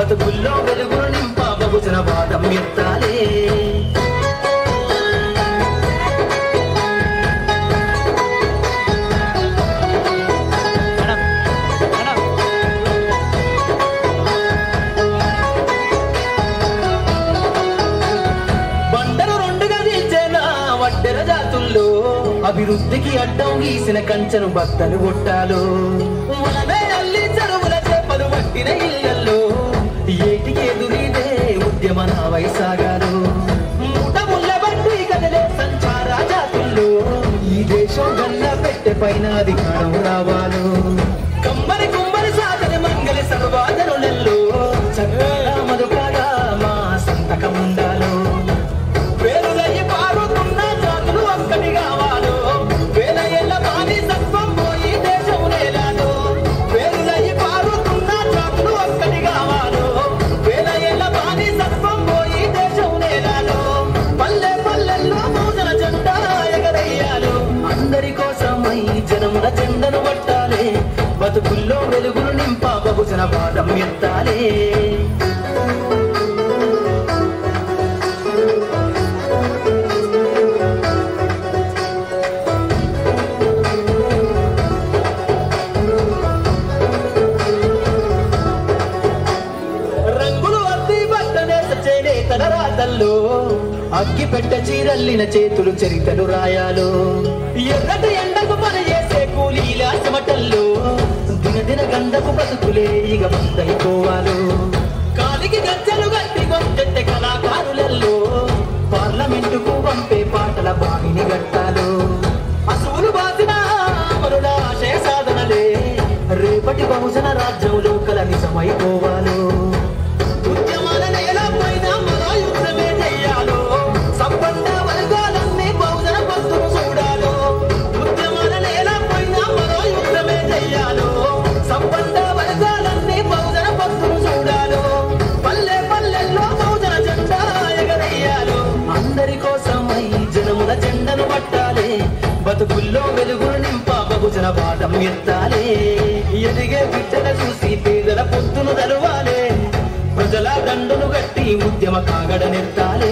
బతుకుల్లో వెలుగులు నింప బహుజన వాదం ఎత్తాలే. అభివృద్ధికి అడ్డం గీసిన కంచెను బద్దలు కొట్టాలో. మనమే అల్లి చెరువుల చేపలు పట్టిన ఇళ్లలో ఏటికి ఎదురీదే ఉద్యమ వైసాగాలు. మూట ముళ్ళ బట్టి కదిలే సంచార జాతుల్లో ఈ దేశం గల్ల పెట్టె పైన అధికారం రావాలో. కమ్మరి కుమ్మరి సాధన మంగళ సర్వాదనులలో చక్కగా మధుకాగా మా సంతకం ఉండాలో. వేరులయ్యి పారుతున్న జాతులు ఒక్కటి కావాలో. వేల ఏళ్ళ బానిసత్వం పోయి దేశం నేలాలో. వేరులయ్యి పారుతున్న జాతులు ఒక్కటి కావాలో. వేల ఏళ్ళ బానిసత్వం పోయి దేశం నేలాలో. పల్లె పల్లెల్లో బహుజన జెండా ఎగరేయాలో. అందరి కోసమై జనముల జెండను పట్టాలే. బతుకుల్లో వెలుగులు నింప బహుజన వాదం ఎత్తాలే. అగ్గి పెట్ట చీరల్లిన చేతులు చరితలు రాయాలో. ఎర్రటి ఎండకు పని చేసే కూలీల చెమటల్లో దినదిన గండకు బతుకులే ఇక బందైపోవాలో. కాలికి గజ్జలు గట్టి గొంతెత్తే కళాకారులలో పార్లమెంటుకు పంపే పాటల బాణిని గట్టాలో. అసూలు బాసిన అమరుల ఆశయ సాధనలే రేపటి బహుజన రాజ్యంలో కల నిజమైపోవాలో. ఉద్యమాల నేల పైన మరో యుద్ధమే చెయ్యాలో. సంపన్న వర్గాలన్నీ బహుజన బతుకు చూడాలో. ఉద్యమాల నేల పైన మరో యుద్ధమే చెయ్యాలో. సంపన్న వర్గాలన్నీ బహుజన బతుకు చూడాలో. పల్లె పల్లెల్లో బహుజన జెండా ఎగరేయాలో. అందరి కోసమై జనముల జెండను పట్టాలే. బతుకుల్లో వెలుగులు నింప బహుజన వాదం ఎత్తాలే. ఎదిగే బిడ్డల చూసి పేదల పొత్తును తలువాలే. ప్రజల దండును గట్టి ఉద్యమ కాగడనెత్తాలే.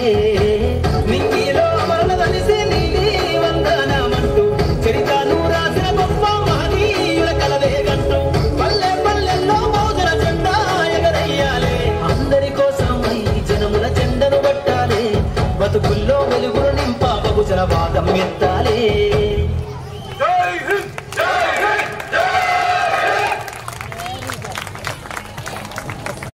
నింగిలో అమరుల కలిసి నీలి వందనమంటూ చరితను రాసిన గొప్ప మహనీయుల కలలే గంటూ పల్లె పల్లెల్లో బహుజన జెండా ఎగరేయాలే. అందరి కోసమై జనముల జెండను పట్టాలే. బతుకుల్లో వెలుగులు నింప బహుజన వాదం ఎత్తాలే.